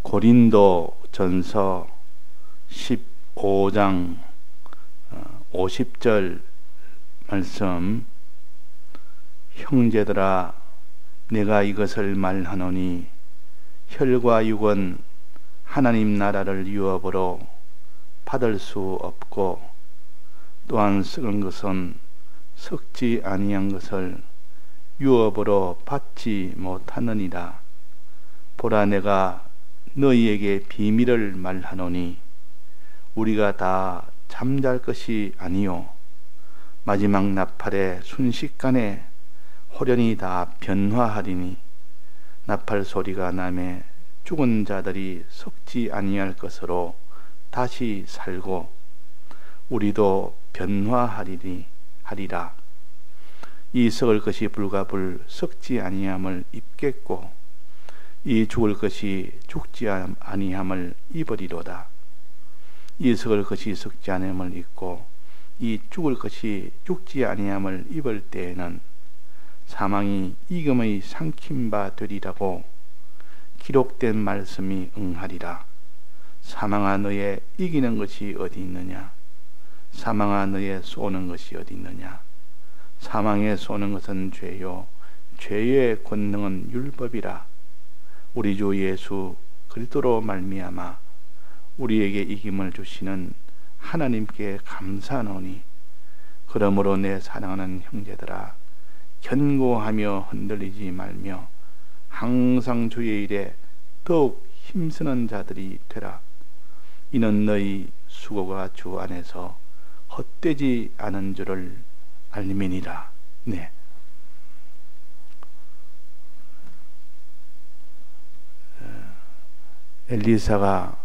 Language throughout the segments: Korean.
고린도 전서 15장 50절 말씀, 형제들아 내가 이것을 말하노니 혈과 육은 하나님 나라를 유업으로 받을 수 없고 또한 썩은 것은 썩지 아니한 것을 유업으로 받지 못하느니라. 보라 내가 너희에게 비밀을 말하노니 우리가 다 잠잘 것이 아니요 마지막 나팔의 순식간에 호련히 다 변화하리니 나팔 소리가 나매 죽은 자들이 썩지 아니할 것으로 다시 살고 우리도 변화하리라. 이 썩을 것이 불과 불 썩지 아니함을 입겠고 이 죽을 것이 죽지 아니함을 입으리로다. 이 썩을 것이 썩지 아니함을 입고 이 죽을 것이 죽지 아니함을 입을 때에는 사망이 이금의 삼킨 바 되리라고 기록된 말씀이 응하리라. 사망아 너의 이기는 것이 어디 있느냐? 사망아 너의 쏘는 것이 어디 있느냐? 사망에 쏘는 것은 죄요 죄의 권능은 율법이라. 우리 주 예수 그리스도로 말미암아 우리에게 이김을 주시는 하나님께 감사하노니 그러므로 내 사랑하는 형제들아 견고하며 흔들리지 말며 항상 주의 일에 더욱 힘쓰는 자들이 되라. 이는 너희 수고가 주 안에서 헛되지 않은 줄을 알림이니라. 네. 엘리사가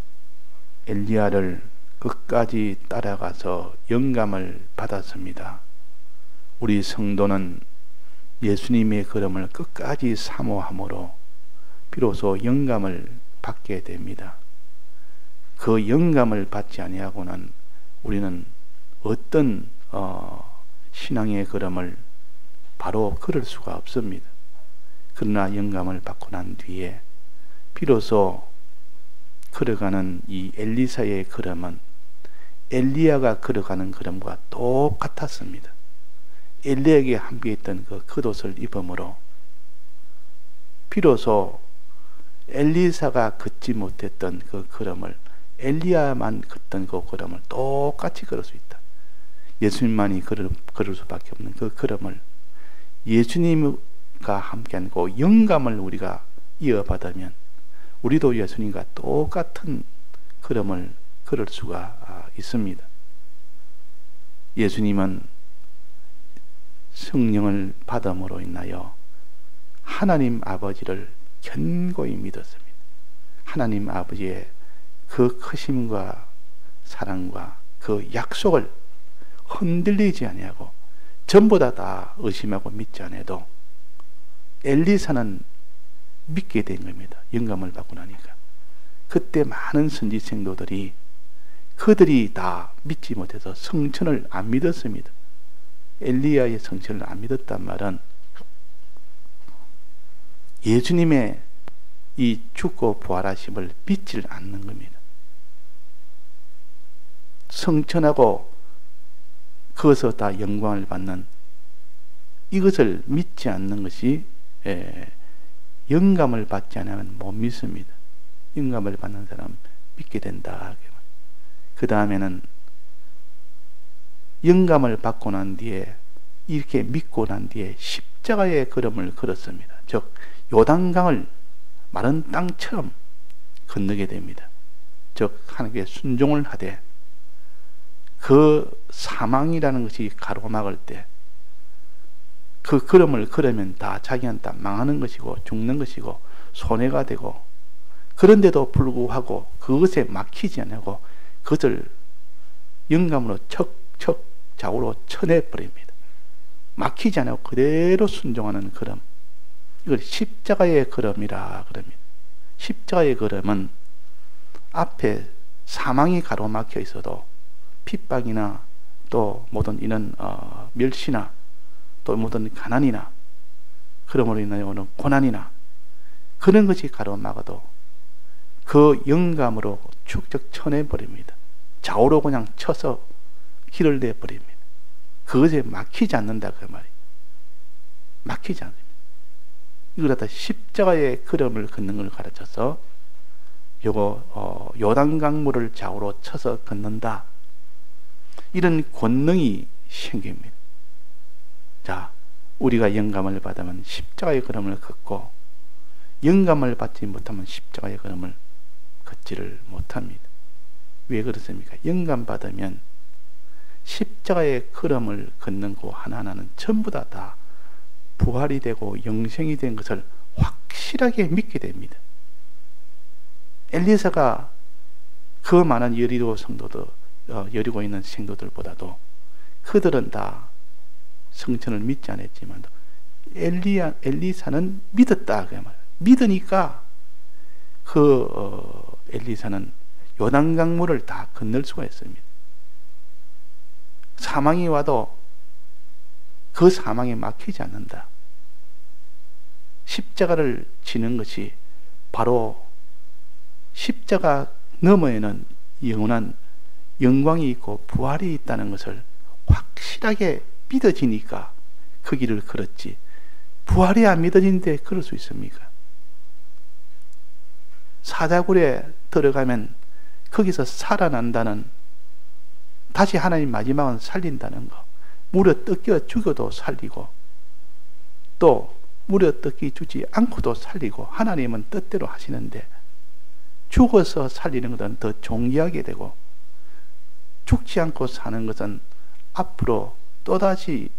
엘리야를 끝까지 따라가서 영감을 받았습니다. 우리 성도는 예수님의 걸음을 끝까지 사모함으로 비로소 영감을 받게 됩니다. 그 영감을 받지 아니하고는 우리는 어떤 신앙의 걸음을 바로 걸을 수가 없습니다. 그러나 영감을 받고 난 뒤에 비로소 걸어가는 이 엘리사의 걸음은 엘리야가 걸어가는 걸음과 똑같았습니다. 엘리야에게 함께했던 그 겉옷을 입음으로 비로소 엘리사가 걷지 못했던 그 걸음을 엘리야만 걷던 그 걸음을 똑같이 걸을 수 있다. 예수님만이 걸을 수밖에 없는 그 걸음을 예수님과 함께한 그 영감을 우리가 이어받으면 우리도 예수님과 똑같은 걸음을 걸을 수가 있습니다. 예수님은 성령을 받음으로 인하여 하나님 아버지를 견고히 믿었습니다. 하나님 아버지의 그 크심과 사랑과 그 약속을 흔들리지 아니하고 전부 다 의심하고 믿지 않아도 엘리사는 믿게 된 겁니다. 영감을 받고 나니까. 그때 많은 선지 성도들이 그들이 다 믿지 못해서 성천을 안 믿었습니다. 엘리야의 성천을 안 믿었단 말은 예수님의 이 죽고 부활하심을 믿질 않는 겁니다. 성천하고 거기서 다 영광을 받는 이것을 믿지 않는 것이 영감을 받지 않으면 못 믿습니다. 영감을 받는 사람 믿게 된다. 그 다음에는 영감을 받고 난 뒤에 이렇게 믿고 난 뒤에 십자가의 걸음을 걸었습니다. 즉 요단강을 마른 땅처럼 건너게 됩니다. 즉 하나님께 순종을 하되 그 사망이라는 것이 가로막을 때 그 걸음을 걸으면 다 자기한테 망하는 것이고 죽는 것이고 손해가 되고 그런데도 불구하고 그것에 막히지 않고 그것을 영감으로 척척 좌우로 쳐내버립니다. 막히지 않고 그대로 순종하는 걸음, 이걸 십자가의 걸음이라 그럽니다. 십자가의 걸음은 앞에 사망이 가로막혀 있어도 핍박이나 또 모든 이런 멸시나 또 모든 가난이나 그러므로 인하여 오는 고난이나 그런 것이 가로막아도 그 영감으로 축적 쳐내버립니다. 좌우로 그냥 쳐서 길을 내버립니다. 그것에 막히지 않는다 그 말이에요. 막히지 않습니다. 이걸 갖다 십자가의 걸음을 걷는 걸 가르쳐서 요단강물을 좌우로 쳐서 걷는다. 이런 권능이 생깁니다. 자, 우리가 영감을 받으면 십자가의 걸음을 걷고, 영감을 받지 못하면 십자가의 걸음을 걷지를 못합니다. 왜 그렇습니까? 영감 받으면 십자가의 걸음을 걷는 그 하나하나는 전부 다 부활이 되고 영생이 된 것을 확실하게 믿게 됩니다. 엘리사가 그 많은 여리고 성도들, 여리고 있는 성도들보다도 그들은 다 성천을 믿지 않았지만 엘리사는 믿었다 그 말. 믿으니까 엘리사는 요단강물을 다 건널 수가 있습니다. 사망이 와도 그 사망에 막히지 않는다. 십자가를 지는 것이 바로 십자가 너머에는 영원한 영광이 있고 부활이 있다는 것을 확실하게 믿어지니까 그 길을 걸었지. 부활이 안 믿어지는데 그럴 수 있습니까? 사자굴에 들어가면 거기서 살아난다는, 다시 하나님 마지막은 살린다는 거, 무려 뜯겨 죽여도 살리고 또 무려 뜯기 주지 않고도 살리고 하나님은 뜻대로 하시는데, 죽어서 살리는 것은 더 존귀하게 되고 죽지 않고 사는 것은 앞으로 또다시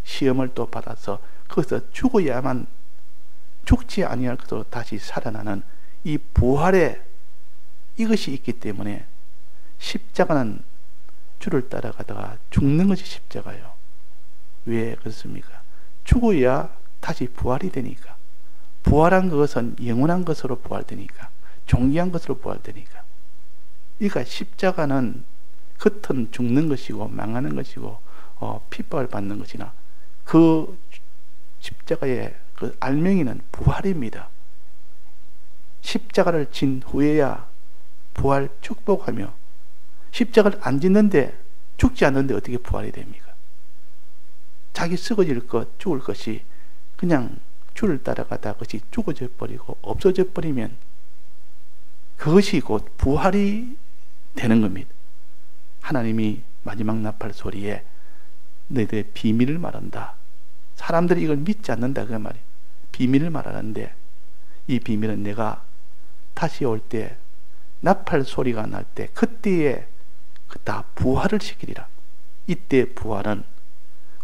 시험을 또 받아서 거기서 죽어야만, 죽지 아니할 것으로 다시 살아나는 이 부활의 이것이 있기 때문에 십자가는 주를 따라가다가 죽는 것이 십자가예요. 왜 그렇습니까? 죽어야 다시 부활이 되니까. 부활한 것은 영원한 것으로 부활되니까, 존귀한 것으로 부활되니까. 그러니까 십자가는 겉은 죽는 것이고 망하는 것이고 핍박을 받는 것이나, 그 십자가의 그 알맹이는 부활입니다. 십자가를 진 후에야 부활 축복하며, 십자가를 안 짓는데, 죽지 않는데 어떻게 부활이 됩니까? 자기 썩어질 것, 죽을 것이 그냥 주를 따라가다 그것이 죽어져 버리고 없어져 버리면 그것이 곧 부활이 되는 겁니다. 하나님이 마지막 나팔 소리에 너희들의 비밀을 말한다. 사람들이 이걸 믿지 않는다 그 말이에요. 비밀을 말하는데, 이 비밀은 내가 다시 올 때 나팔 소리가 날 때 그때에 다 부활을 시키리라. 이때 부활은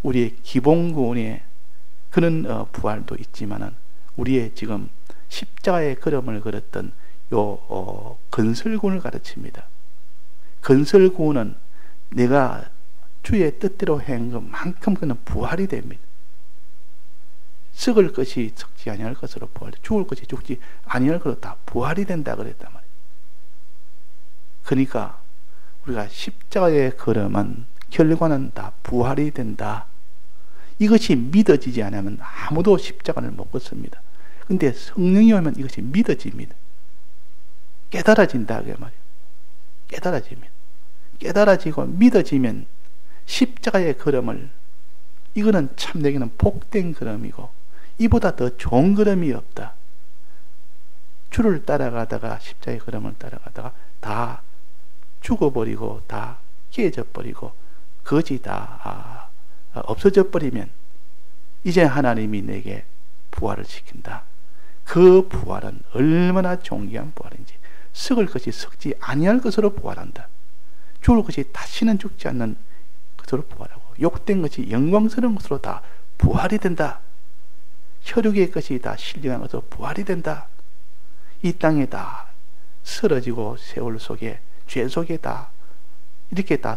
우리의 기본 구원의 그런 부활도 있지만은, 우리의 지금 십자가의 걸음을 걸었던 건설구원을 가르칩니다. 건설구원은 내가 주의 뜻대로 한 것만큼 그는 부활이 됩니다. 썩을 것이 썩지 아니할 것으로 부활, 죽을 것이 죽지 아니할 것으로 다 부활이 된다 그랬단 말이에요. 그러니까 우리가 십자가의 걸음은 결과는 다 부활이 된다. 이것이 믿어지지 않으면 아무도 십자가를 못 걷습니다. 근데 성령이 오면 이것이 믿어집니다. 깨달아진다 그 말이에요. 깨달아지고 믿어지면 십자가의 걸음을, 이거는 참 내게는 복된 걸음이고 이보다 더 좋은 걸음이 없다. 주를 따라가다가, 십자가의 걸음을 따라가다가 다 죽어버리고 다 깨져버리고 그것이 다 없어져 버리면 이제 하나님이 내게 부활을 시킨다. 그 부활은 얼마나 존귀한 부활인지, 썩을 것이 썩지 아니할 것으로 부활한다. 죽을 것이 다시는 죽지 않는 것으로 부활하고, 욕된 것이 영광스러운 것으로 다 부활이 된다. 혈육의 것이 다 신령한 것으로 부활이 된다. 이 땅에 다 쓰러지고 세월 속에, 죄 속에 다 이렇게 다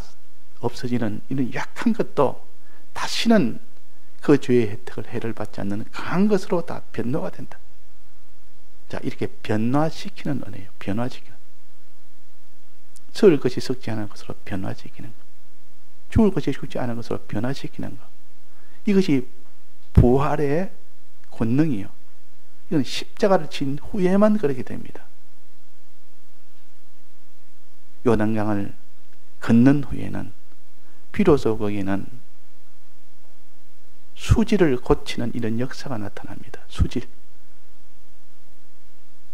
없어지는 이런 약한 것도 다시는 그 죄의 혜택을, 해를 받지 않는 강한 것으로 다 변화가 된다. 자, 이렇게 변화시키는 은혜예요. 변화시키는. 썩을 것이 썩지 않은 것으로 변화시키는 것, 죽을 것이 죽지 않은 것으로 변화시키는 것, 이것이 부활의 권능이요. 이건 십자가를 진 후에만 그렇게 됩니다. 요단강을 건넌 후에는 비로소 거기는 수질을 고치는 이런 역사가 나타납니다. 수질.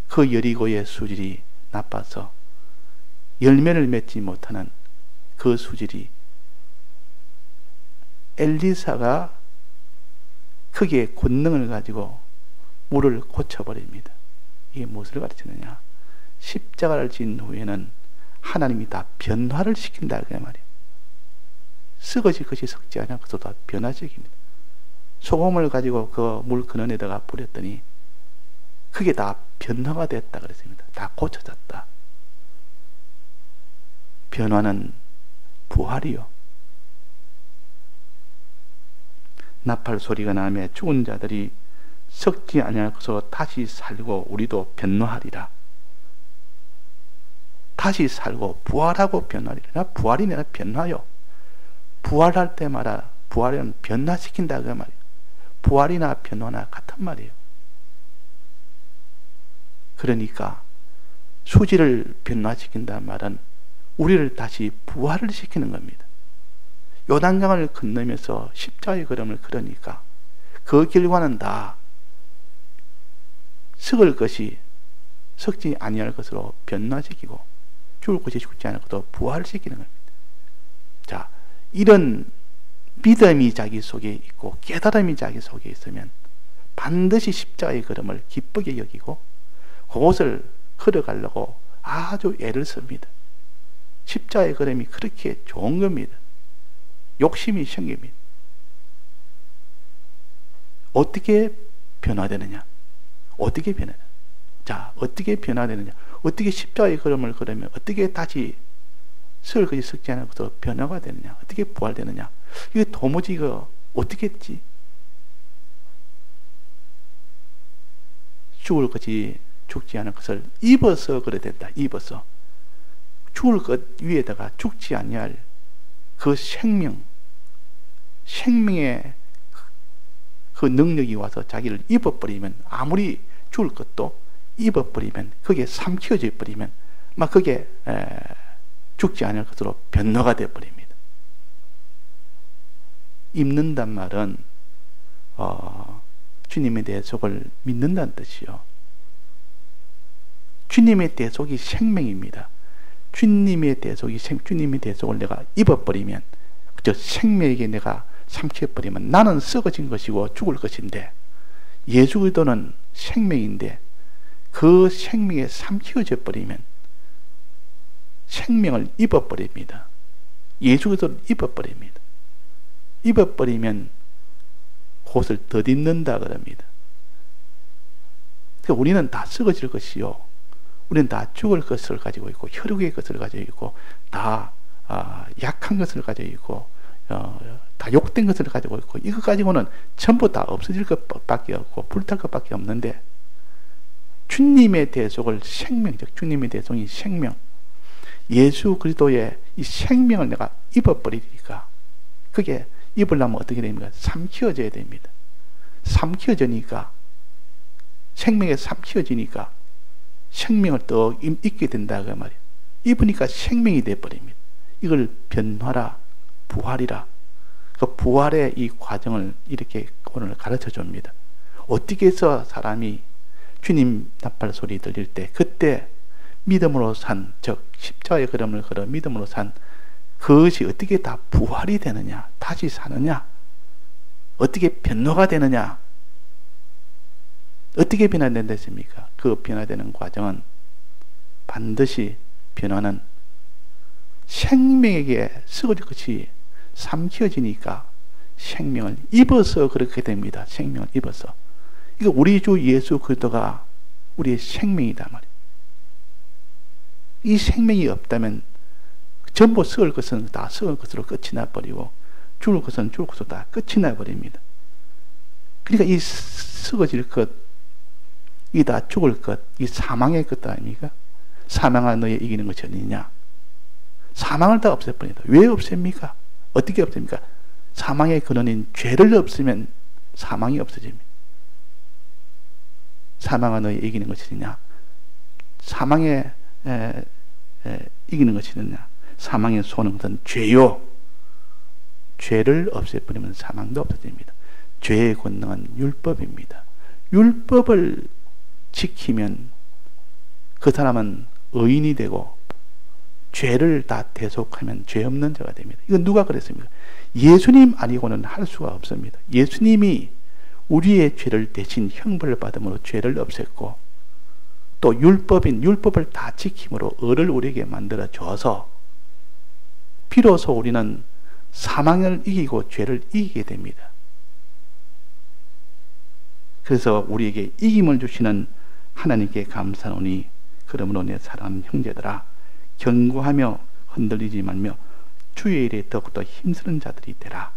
그 여리고의 수질이 나빠서 열매를 맺지 못하는 그 수질이 엘리사가 크게 권능을 가지고 물을 고쳐버립니다. 이게 무엇을 가르치느냐? 십자가를 진 후에는 하나님이 다 변화를 시킨다 그 말이에요. 썩어질 것이 썩지 않은 것도 다 변화시킵니다. 소금을 가지고 그 물 근원에다가 뿌렸더니 그게 다 변화가 됐다 그랬습니다. 다 고쳐졌다. 변화는 부활이요. 나팔 소리가 나며 죽은 자들이 썩지 아니하고서 다시 살고 우리도 변화하리라. 다시 살고 부활하고 변화하리라. 부활이 아니라 변화요. 부활할 때마다 부활은 변화시킨다 그 말이에요. 부활이나 변화나 같은 말이에요. 그러니까 수질을 변화시킨다는 말은 우리를 다시 부활을 시키는 겁니다. 요단강을 건너면서 십자가의 걸음을 걸으니까 그 결과는 다 썩을 것이 썩지 아니할 것으로 변화시키고 죽을 것이 죽지 않을 것으로 부활시키는 겁니다. 자, 이런 믿음이 자기 속에 있고 깨달음이 자기 속에 있으면 반드시 십자가의 걸음을 기쁘게 여기고 그곳을 걸어가려고 아주 애를 씁니다. 십자가의 걸음이 그렇게 좋은 겁니다. 욕심이 생깁니다. 어떻게 변화되느냐? 어떻게 변화되느냐? 자, 어떻게 변화되느냐? 어떻게 십자가의 걸음을 걸으면 어떻게 다시 썩을 것이 썩지 않은 것으로 변화가 되느냐? 어떻게 부활되느냐? 이거 도무지 이거 어떻게 했지? 죽을 것이 죽지 않은 것을 입어서 그래 된다. 입어서 죽을 것 위에다가 죽지 아니할 그 생명의 그 능력이 와서 자기를 입어버리면 아무리 죽을 것도 입어버리면 그게 삼켜져 버리면 막 그게 죽지 않을 것으로 변화가 되어버립니다. 입는단 말은 주님의 대속을 믿는다는 뜻이요. 주님의 대속이 생명입니다. 주님의 대속을 내가 입어버리면 저 생명에게 내가 삼켜버리면 나는 썩어진 것이고 죽을 것인데 예수 그리스도는 생명인데 그 생명에 삼켜져 버리면 생명을 입어버립니다. 예수 그리스도를 입어버립니다. 입어버리면 그것을 덧입는다 그럽니다. 그러니까 우리는 다 썩어질 것이요. 우리는 다 죽을 것을 가지고 있고 혈육의 것을 가지고 있고 다 약한 것을 가지고 있고 다 욕된 것을 가지고 있고 이거 가지고는 전부 다 없어질 것밖에 없고 불탈 것밖에 없는데 주님의 대속을 생명적 주님의 대속이 생명 예수 그리스도의 이 생명을 내가 입어버리니까 그게 입으려면 어떻게 됩니까? 삼키어져야 됩니다. 삼키어지니까 생명에 삼키어지니까 생명을 또 잊게 된다 그 말이에요. 입으니까 생명이 돼버립니다. 이걸 변화라 부활이라 그 부활의 이 과정을 이렇게 오늘 가르쳐 줍니다. 어떻게 해서 사람이 주님 나팔 소리 들릴 때 그때 믿음으로 산 즉 십자가의 걸음을 걸어 믿음으로 산 그것이 어떻게 다 부활이 되느냐 다시 사느냐 어떻게 변화가 되느냐 어떻게 변화된다 했습니까? 그 변화되는 과정은 반드시 변화는 생명에게 썩어질 것이 삼켜지니까 생명을 입어서 그렇게 됩니다. 생명을 입어서. 이거 우리 주 예수 그리스도가 우리의 생명이다 말이에요. 이 생명이 없다면 전부 썩을 것은 다 썩을 것으로 끝이 나버리고 죽을 것은 죽을 것으로 다 끝이 나버립니다. 그러니까 이 썩어질 것, 이 다 죽을 것, 이 사망의 것 아닙니까? 사망아 너의 이기는 것이 어디냐? 사망을 다 없애버린다. 왜 없앱니까? 어떻게 없앱니까? 사망의 근원인 죄를 없으면 사망이 없어집니다. 사망아 너희 이기는 것이냐? 사망에 이기는 것이냐? 사망의 소는 것은 죄요. 죄를 없애버리면 사망도 없어집니다. 죄의 권능은 율법입니다. 율법을 지키면 그 사람은 의인이 되고 죄를 다 대속하면 죄 없는 자가 됩니다. 이건 누가 그랬습니까? 예수님 아니고는 할 수가 없습니다. 예수님이 우리의 죄를 대신 형벌을 받음으로 죄를 없앴고 또 율법을 다 지킴으로 의를 우리에게 만들어 줘서 비로소 우리는 사망을 이기고 죄를 이기게 됩니다. 그래서 우리에게 이김을 주시는 하나님께 감사하노니 그러므로 내 사랑하는 형제들아 견고하며 흔들리지 말며 주의 일에 더욱더 힘쓰는 자들이 되라.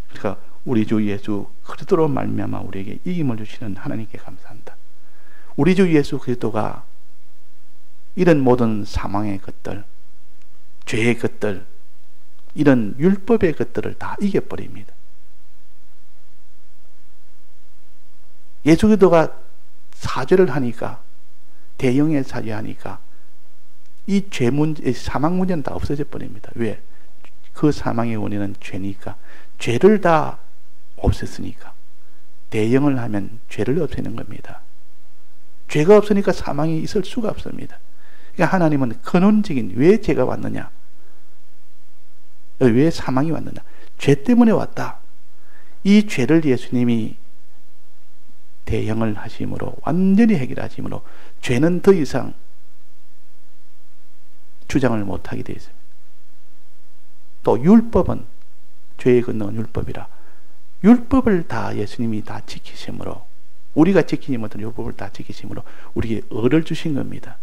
그러니까 우리 주 예수 그리스도로 말미암아 우리에게 이김을 주시는 하나님께 감사한다. 우리 주 예수 그리스도가 이런 모든 사망의 것들, 죄의 것들, 이런 율법의 것들을 다 이겨버립니다. 예수 그리스도가 사죄를 하니까, 대형의 사죄하니까 이 죄 문제, 사망 문제는 다 없어져 버립니다. 왜? 그 사망의 원인은 죄니까. 죄를 다 없앴으니까. 대형을 하면 죄를 없애는 겁니다. 죄가 없으니까 사망이 있을 수가 없습니다. 그러니까 하나님은 근원적인 왜 죄가 왔느냐? 왜 사망이 왔느냐? 죄 때문에 왔다. 이 죄를 예수님이 대형을 하심으로 완전히 해결하심으로 죄는 더 이상 주장을 못하게 되어 있습니다. 또 율법은 죄의 근원은 율법이라 율법을 다 예수님이 다 지키심으로 우리가 지키지 못한 율법을 다 지키심으로 우리에게 의를 주신 겁니다.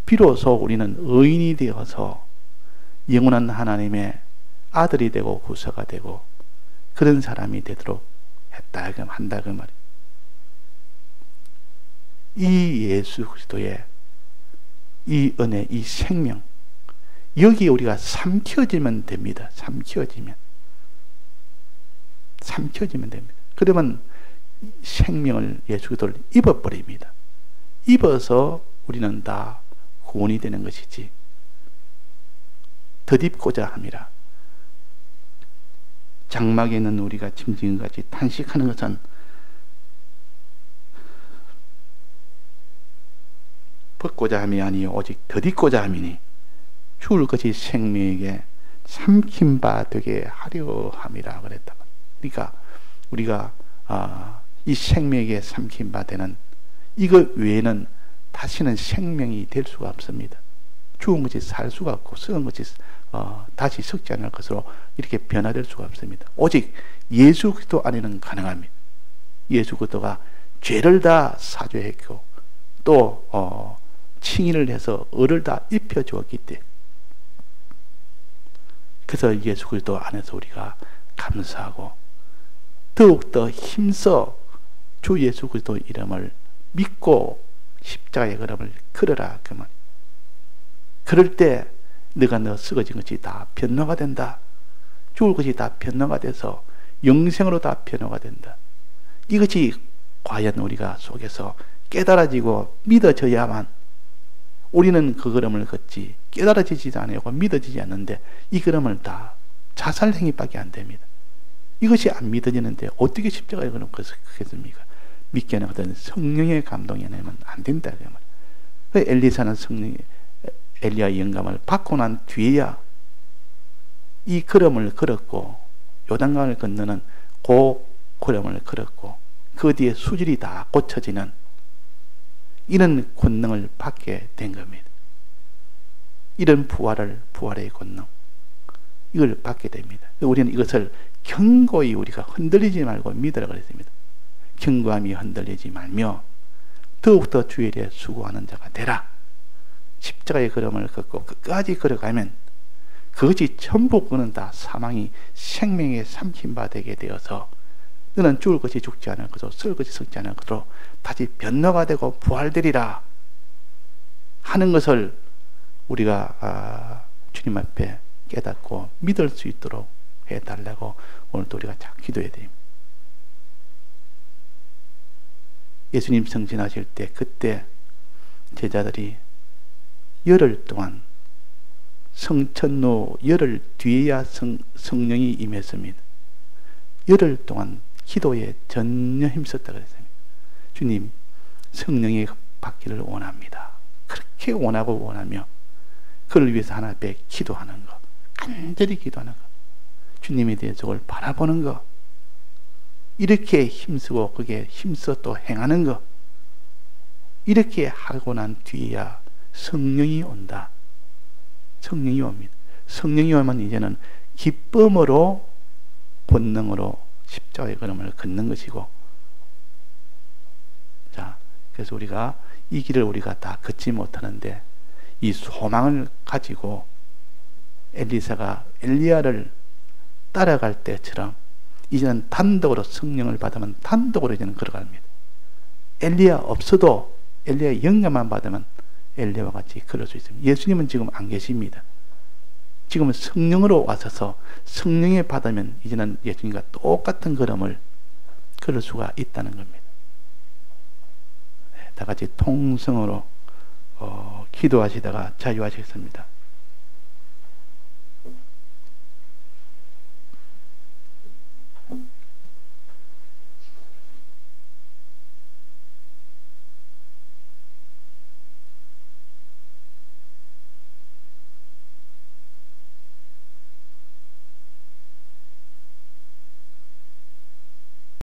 비로소 우리는 의인이 되어서 영원한 하나님의 아들이 되고 후사가 되고 그런 사람이 되도록 했다 한다 그 말이에요. 이 예수 그리스도의 이 은혜, 이 생명 여기에 우리가 삼켜지면 됩니다. 삼켜지면 됩니다. 그러면 생명을 예수 그리스도를 입어버립니다. 입어서 우리는 다 구원이 되는 것이지 덧입고자 함이라. 장막에 있는 우리가 짐승같이 탄식하는 것은 벗고자 함이 아니요 오직 덧입고자 함이니 죽을 것이 생명에게 삼킨 바 되게 하려 함이라 그랬다. 그러니까 우리가 이 생명에게 삼킨 바 되는 이것 외에는 다시는 생명이 될 수가 없습니다. 죽은 것이 살 수가 없고 썩은 것이 다시 썩지 않을 것으로 이렇게 변화될 수가 없습니다. 오직 예수 그리스도 안에는 가능합니다. 예수 그리스도가 죄를 다 사죄했고 또 칭의를 해서 의를 다 입혀주었기 때문에 그래서 예수 그리스도 안에서 우리가 감사하고 더욱더 힘써 주 예수 그리스도 이름을 믿고 십자가의 걸음을 걸어라 그 말. 그럴 때 너가 썩어진 것이 다 변화가 된다. 죽을 것이 다 변화가 돼서 영생으로 다 변화가 된다. 이것이 과연 우리가 속에서 깨달아지고 믿어져야만 우리는 그 걸음을 걷지 깨달아지지 않고 믿어지지 않는데 이 걸음을 다 자살행위밖에 안 됩니다. 이것이 안 믿어지는데 어떻게 십자가의 걸음을 걷겠습니까? 믿게 하는 어떤 성령의 감동이 아니면 안 된다. 그 엘리사는 엘리야의 영감을 받고 난 뒤에야 이 걸음을 걸었고 요단강을 건너는 그 걸음을 걸었고 그 뒤에 수질이 다 고쳐지는 이런 권능을 받게 된 겁니다. 이런 부활의 권능 이걸 받게 됩니다. 우리는 이것을 견고히 우리가 흔들리지 말고 믿으라 그랬습니다. 견고함이 흔들리지 말며 더욱더 주의 일에 수고하는 자가 되라. 십자가의 걸음을 걷고 끝까지 걸어가면 그것이 전부 그는 다 사망이 생명에 삼킨 바 되게 되어서 너는 죽을 것이 죽지 않을 것으로 썩을 것이 썩지 않을 것으로 다시 변화가 되고 부활되리라 하는 것을 우리가 주님 앞에 깨닫고 믿을 수 있도록 해달라고 오늘도 우리가 잘 기도해야 됩니다. 예수님 승진하실 때 그때 제자들이 열흘 동안 성천로 열흘 뒤에야 성령이 임했습니다. 열흘 동안 기도에 전혀 힘썼다 그랬어요. 주님, 성령이 받기를 원합니다. 그렇게 원하며 그를 위해서 하나님 앞에 기도하는 것, 간절히 기도하는 것, 주님에 대해 저걸 바라보는 것, 이렇게 힘쓰고 그게 힘써 또 행하는 것, 이렇게 하고 난 뒤에야 성령이 온다. 성령이 옵니다. 성령이 오면 이제는 기쁨으로 본능으로 십자가의 걸음을 걷는 것이고, 자, 그래서 우리가 이 길을 우리가 다 걷지 못하는데 이 소망을 가지고 엘리사가 엘리야를 따라갈 때처럼 이제는 단독으로 성령을 받으면 단독으로 이제는 걸어갑니다. 엘리야 없어도 엘리야의 영감만 받으면 엘리야와 같이 걸을 수 있습니다. 예수님은 지금 안 계십니다. 지금은 성령으로 와서서 성령에 받으면 이제는 예수님과 똑같은 걸음을 걸을 수가 있다는 겁니다. 다 같이 통성으로 기도하시다가 자유하시겠습니다.